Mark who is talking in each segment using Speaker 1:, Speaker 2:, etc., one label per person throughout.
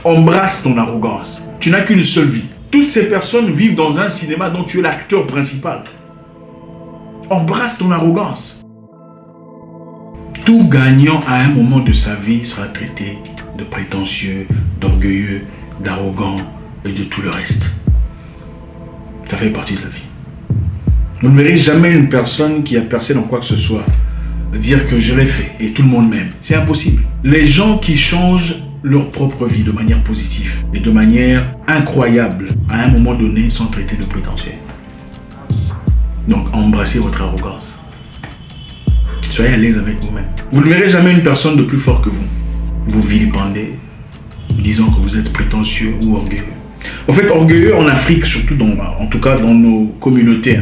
Speaker 1: Embrasse ton arrogance. Tu n'as qu'une seule vie. Toutes ces personnes vivent dans un cinéma dont tu es l'acteur principal. Embrasse ton arrogance. Tout gagnant à un moment de sa vie sera traité de prétentieux, d'orgueilleux, d'arrogant et de tout le reste. Ça fait partie de la vie. Vous ne verrez jamais une personne qui a percé dans quoi que ce soit dire que je l'ai fait et tout le monde m'aime. C'est impossible. Les gens qui changent leur propre vie de manière positive et de manière incroyable, à un moment donné, sont traités de prétentieux. Donc, embrassez votre arrogance. Soyez à l'aise avec vous-même. Vous ne verrez jamais une personne de plus fort que vous. Vous vilipendez, disant que vous êtes prétentieux ou orgueilleux. En fait, orgueilleux en Afrique, surtout en tout cas dans nos communautés.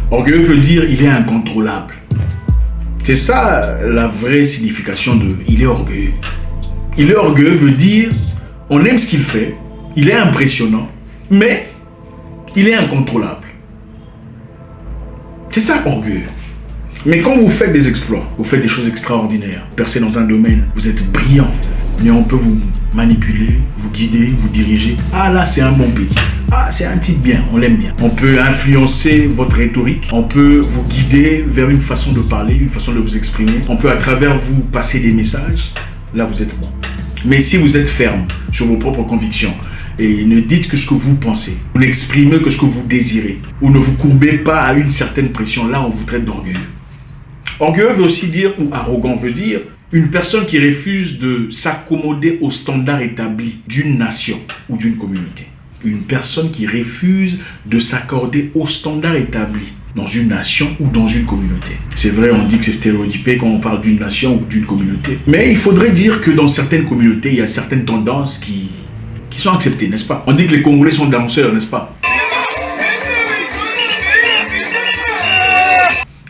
Speaker 1: Orgueilleux veut dire il est incontrôlable. C'est ça la vraie signification de il est orgueilleux. Il est orgueilleux veut dire on aime ce qu'il fait, il est impressionnant, mais il est incontrôlable. C'est ça orgueilleux. Mais quand vous faites des exploits, vous faites des choses extraordinaires, percez dans un domaine, vous êtes brillant, mais on peut vous manipuler, vous guider, vous diriger. Ah là, c'est un bon petit. Ah, c'est un type bien, on l'aime bien. On peut influencer votre rhétorique, on peut vous guider vers une façon de parler, une façon de vous exprimer. On peut à travers vous passer des messages. Là, vous êtes bon. Mais si vous êtes ferme sur vos propres convictions et ne dites que ce que vous pensez, vous n'exprimez que ce que vous désirez, ou ne vous courbez pas à une certaine pression, là, on vous traite d'orgueilleux. Orgueilleux veut aussi dire, ou arrogant veut dire, une personne qui refuse de s'accommoder aux standards établis d'une nation ou d'une communauté. Une personne qui refuse de s'accorder aux standards établis dans une nation ou dans une communauté. C'est vrai, on dit que c'est stéréotypé quand on parle d'une nation ou d'une communauté. Mais il faudrait dire que dans certaines communautés, il y a certaines tendances qui sont acceptées, n'est-ce pas? On dit que les Congolais sont danseurs, n'est-ce pas?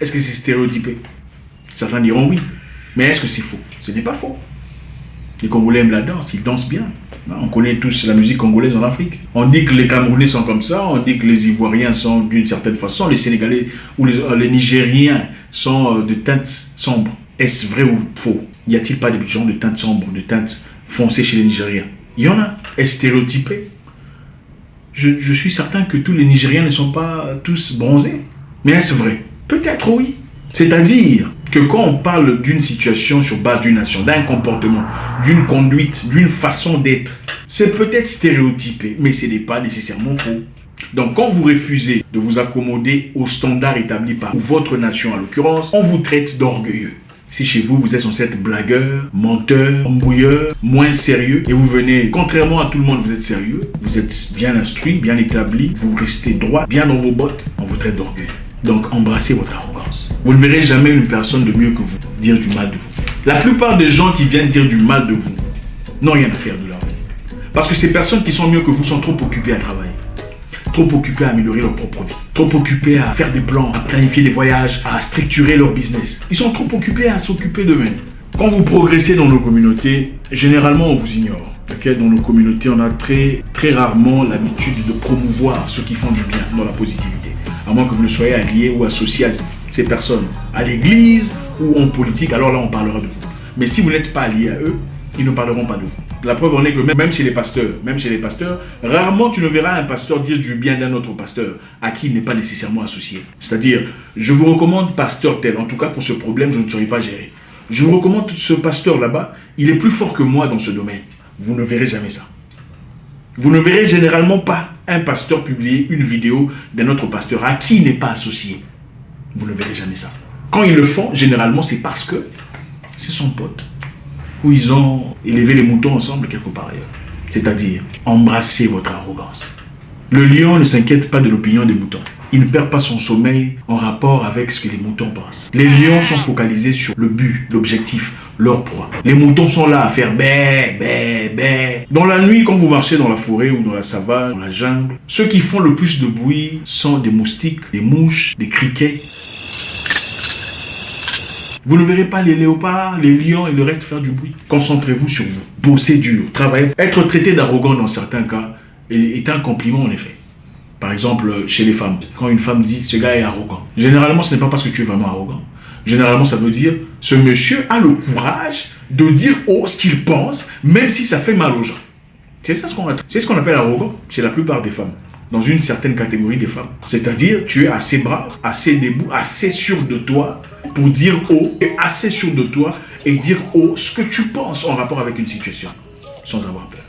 Speaker 1: Est-ce que c'est stéréotypé? Certains diront oui. Mais est-ce que c'est faux? Ce n'est pas faux. Les Congolais aiment la danse, ils dansent bien. On connaît tous la musique congolaise en Afrique. On dit que les Camerounais sont comme ça, on dit que les Ivoiriens sont d'une certaine façon, les Sénégalais ou les Nigériens sont de teintes sombres. Est-ce vrai ou faux? Y a-t-il pas des gens de teintes sombres, de teintes foncées chez les Nigériens? Il y en a. Est-ce stéréotypé? Je suis certain que tous les Nigériens ne sont pas tous bronzés. Mais est-ce vrai? Peut-être oui. C'est-à-dire que quand on parle d'une situation sur base d'une nation, d'un comportement, d'une conduite, d'une façon d'être, c'est peut-être stéréotypé, mais ce n'est pas nécessairement faux. Donc quand vous refusez de vous accommoder aux standards établis par votre nation, en l'occurrence, on vous traite d'orgueilleux. Si chez vous, vous êtes censé être blagueur, menteur, embrouilleur, moins sérieux, et vous venez, contrairement à tout le monde, vous êtes sérieux, vous êtes bien instruit, bien établi, vous restez droit, bien dans vos bottes, on vous traite d'orgueilleux. Donc, embrassez votre arrogance. Vous ne verrez jamais une personne de mieux que vous dire du mal de vous. La plupart des gens qui viennent dire du mal de vous n'ont rien à faire de leur vie. Parce que ces personnes qui sont mieux que vous sont trop occupées à travailler. Trop occupées à améliorer leur propre vie. Trop occupées à faire des plans, à planifier des voyages, à structurer leur business. Ils sont trop occupés à s'occuper d'eux-mêmes. Quand vous progressez dans nos communautés, généralement on vous ignore. Okay? Dans nos communautés, on a très rarement l'habitude de promouvoir ceux qui font du bien dans la positivité. À moins que vous ne soyez allié ou associé à ces personnes, à l'église ou en politique, alors là on parlera de vous. Mais si vous n'êtes pas allié à eux, ils ne parleront pas de vous. La preuve en est que même chez les pasteurs, rarement tu ne verras un pasteur dire du bien d'un autre pasteur à qui il n'est pas nécessairement associé. C'est-à-dire, je vous recommande pasteur tel, en tout cas pour ce problème, je ne saurais pas gérer. Je vous recommande ce pasteur là-bas, il est plus fort que moi dans ce domaine. Vous ne verrez jamais ça. Vous ne verrez généralement pas un pasteur publier une vidéo d'un autre pasteur à qui il n'est pas associé. Vous ne verrez jamais ça. Quand ils le font, généralement, c'est parce que c'est son pote. Ou ils ont élevé les moutons ensemble quelque part ailleurs. C'est-à-dire, embrassez votre arrogance. Le lion ne s'inquiète pas de l'opinion des moutons. Il ne perd pas son sommeil en rapport avec ce que les moutons pensent. Les lions sont focalisés sur le but, l'objectif, leur proie. Les moutons sont là à faire bé, bé, bé. Dans la nuit, quand vous marchez dans la forêt ou dans la savane, dans la jungle, ceux qui font le plus de bruit sont des moustiques, des mouches, des criquets. Vous ne verrez pas les léopards, les lions et le reste faire du bruit. Concentrez-vous sur vous. Bossez dur, travaillez. Être traité d'arrogant dans certains cas est un compliment en effet. Par exemple, chez les femmes, quand une femme dit « ce gars est arrogant », généralement, ce n'est pas parce que tu es vraiment arrogant. Généralement, ça veut dire « ce monsieur a le courage de dire ce qu'il pense, même si ça fait mal aux gens ». C'est ça c'est ce qu'on appelle arrogant chez la plupart des femmes, dans une certaine catégorie des femmes. C'est-à-dire, tu es assez brave, assez debout, assez sûr de toi pour dire haut, et assez sûr de toi et dire haut ce que tu penses en rapport avec une situation, sans avoir peur.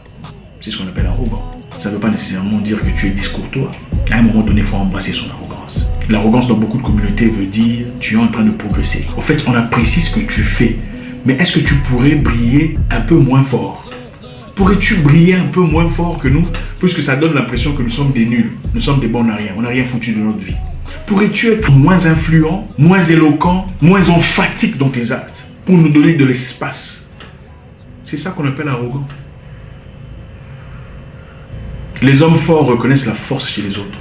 Speaker 1: C'est ce qu'on appelle arrogant. Ça ne veut pas nécessairement dire que tu es discourtois. À un moment donné, il faut embrasser son arrogance. L'arrogance dans beaucoup de communautés veut dire tu es en train de progresser. En fait, on apprécie ce que tu fais. Mais est-ce que tu pourrais briller un peu moins fort? Pourrais-tu briller un peu moins fort que nous? Puisque ça donne l'impression que nous sommes des nuls. Nous sommes des bons à rien. On n'a rien foutu de notre vie. Pourrais-tu être moins influent, moins éloquent, moins emphatique dans tes actes pour nous donner de l'espace? C'est ça qu'on appelle arrogant. Les hommes forts reconnaissent la force chez les autres.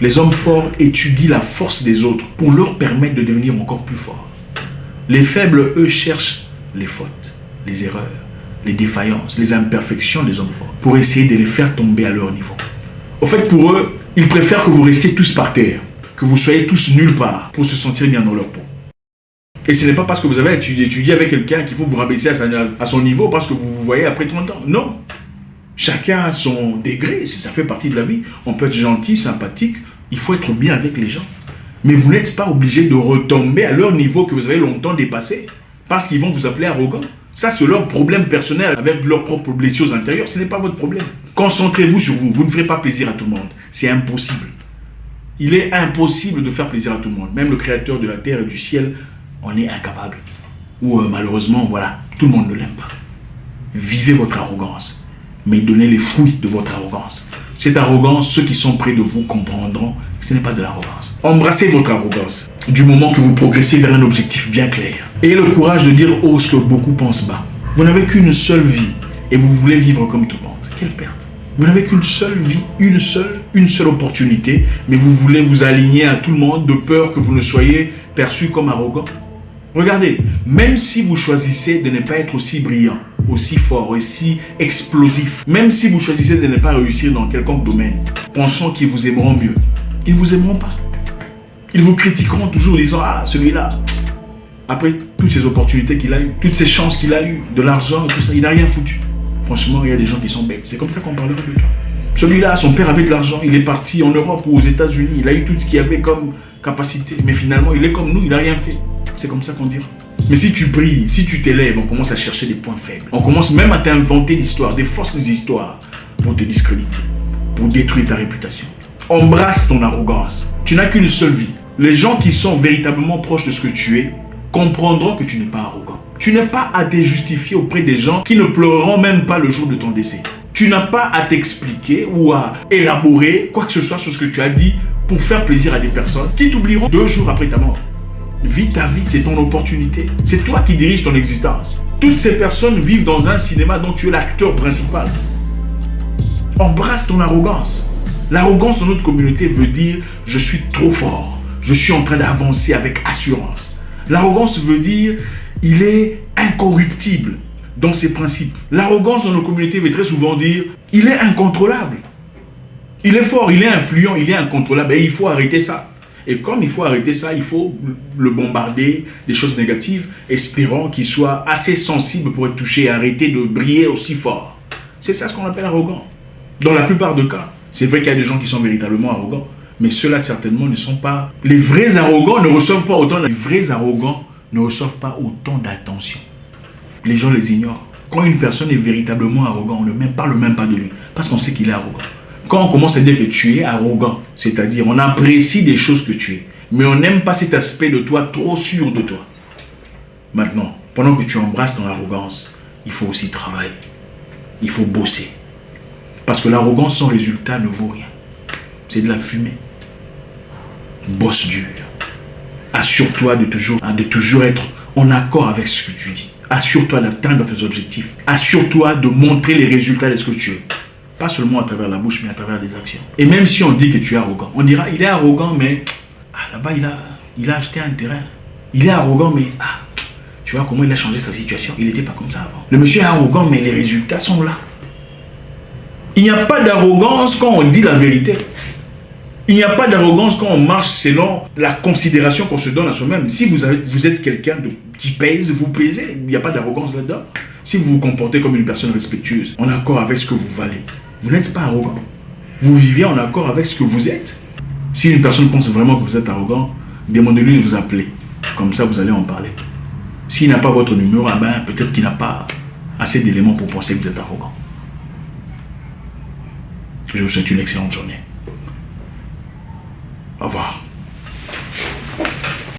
Speaker 1: Les hommes forts étudient la force des autres pour leur permettre de devenir encore plus forts. Les faibles, eux, cherchent les fautes, les erreurs, les défaillances, les imperfections des hommes forts pour essayer de les faire tomber à leur niveau. Au fait, pour eux, ils préfèrent que vous restiez tous par terre, que vous soyez tous nulle part pour se sentir bien dans leur peau. Et ce n'est pas parce que vous avez étudié avec quelqu'un qu'il faut vous rabaisser à son niveau parce que vous vous voyez après 30 ans. Non. Chacun a son degré, ça fait partie de la vie. On peut être gentil, sympathique, il faut être bien avec les gens. Mais vous n'êtes pas obligé de retomber à leur niveau que vous avez longtemps dépassé parce qu'ils vont vous appeler arrogant. Ça, c'est leur problème personnel avec leurs propres blessures intérieures. Ce n'est pas votre problème. Concentrez-vous sur vous. Vous ne ferez pas plaisir à tout le monde. C'est impossible. Il est impossible de faire plaisir à tout le monde. Même le créateur de la terre et du ciel, on est incapable. Ou malheureusement, voilà, tout le monde ne l'aime pas. Vivez votre arrogance, mais donnez les fruits de votre arrogance. Cette arrogance, ceux qui sont près de vous comprendront que ce n'est pas de l'arrogance. Embrassez votre arrogance du moment que vous progressez vers un objectif bien clair. Ayez le courage de dire haut ce que beaucoup pensent bas. Vous n'avez qu'une seule vie et vous voulez vivre comme tout le monde. Quelle perte! Vous n'avez qu'une seule vie, une seule opportunité, mais vous voulez vous aligner à tout le monde de peur que vous ne soyez perçu comme arrogant. Regardez, même si vous choisissez de ne pas être aussi brillant, aussi fort, aussi explosif, même si vous choisissez de ne pas réussir dans quelconque domaine, pensant qu'ils vous aimeront mieux, ils ne vous aimeront pas. Ils vous critiqueront toujours en disant « Ah, celui-là, après toutes ces opportunités qu'il a eues, toutes ces chances qu'il a eues, de l'argent et tout ça, il n'a rien foutu. » Franchement, il y a des gens qui sont bêtes. C'est comme ça qu'on parlera de toi. Celui-là, son père avait de l'argent, il est parti en Europe ou aux États-Unis, il a eu tout ce qu'il y avait comme capacité, mais finalement, il est comme nous, il n'a rien fait. C'est comme ça qu'on dira. Mais si tu brilles, si tu t'élèves, on commence à chercher des points faibles. On commence même à t'inventer l'histoire, des fausses histoires pour te discréditer, pour détruire ta réputation. Embrasse ton arrogance. Tu n'as qu'une seule vie. Les gens qui sont véritablement proches de ce que tu es comprendront que tu n'es pas arrogant. Tu n'as pas à te justifier auprès des gens qui ne pleureront même pas le jour de ton décès. Tu n'as pas à t'expliquer ou à élaborer quoi que ce soit sur ce que tu as dit pour faire plaisir à des personnes qui t'oublieront 2 jours après ta mort. Vis ta vie, c'est ton opportunité. C'est toi qui diriges ton existence. Toutes ces personnes vivent dans un cinéma dont tu es l'acteur principal. Embrasse ton arrogance. L'arrogance dans notre communauté veut dire « je suis trop fort, je suis en train d'avancer avec assurance ». L'arrogance veut dire « il est incorruptible dans ses principes ». L'arrogance dans nos communautés veut très souvent dire « il est incontrôlable ». Il est fort, il est influent, il est incontrôlable et il faut arrêter ça. Et comme il faut arrêter ça, il faut le bombarder des choses négatives, espérant qu'il soit assez sensible pour être touché et arrêter de briller aussi fort. C'est ça ce qu'on appelle arrogant. Dans la plupart des cas, c'est vrai qu'il y a des gens qui sont véritablement arrogants, mais ceux-là certainement ne sont pas... Les vrais arrogants ne reçoivent pas autant... Les vrais arrogants ne reçoivent pas autant d'attention. Les gens les ignorent. Quand une personne est véritablement arrogante, on ne parle même pas de lui, parce qu'on sait qu'il est arrogant. Quand on commence à dire que tu es arrogant, c'est-à-dire on apprécie des choses que tu es, mais on n'aime pas cet aspect de toi trop sûr de toi. Maintenant, pendant que tu embrasses ton arrogance, il faut aussi travailler. Il faut bosser. Parce que l'arrogance sans résultat ne vaut rien. C'est de la fumée. Bosse dur. Assure-toi de toujours être en accord avec ce que tu dis. Assure-toi d'atteindre tes objectifs. Assure-toi de montrer les résultats de ce que tu es. Pas seulement à travers la bouche, mais à travers les actions. Et même si on dit que tu es arrogant, on dira, il est arrogant, mais là-bas, il a acheté un terrain. Il est arrogant, mais tu vois comment il a changé sa situation. Il n'était pas comme ça avant. Le monsieur est arrogant, mais les résultats sont là. Il n'y a pas d'arrogance quand on dit la vérité. Il n'y a pas d'arrogance quand on marche selon la considération qu'on se donne à soi-même. Si vous êtes quelqu'un qui pèse, vous pèsez. Il n'y a pas d'arrogance là-dedans. Si vous vous comportez comme une personne respectueuse, en accord avec ce que vous valez, vous n'êtes pas arrogant. Vous vivez en accord avec ce que vous êtes. Si une personne pense vraiment que vous êtes arrogant, demandez-lui de vous appeler. Comme ça, vous allez en parler. S'il n'a pas votre numéro, peut-être qu'il n'a pas assez d'éléments pour penser que vous êtes arrogant. Je vous souhaite une excellente journée. Au revoir.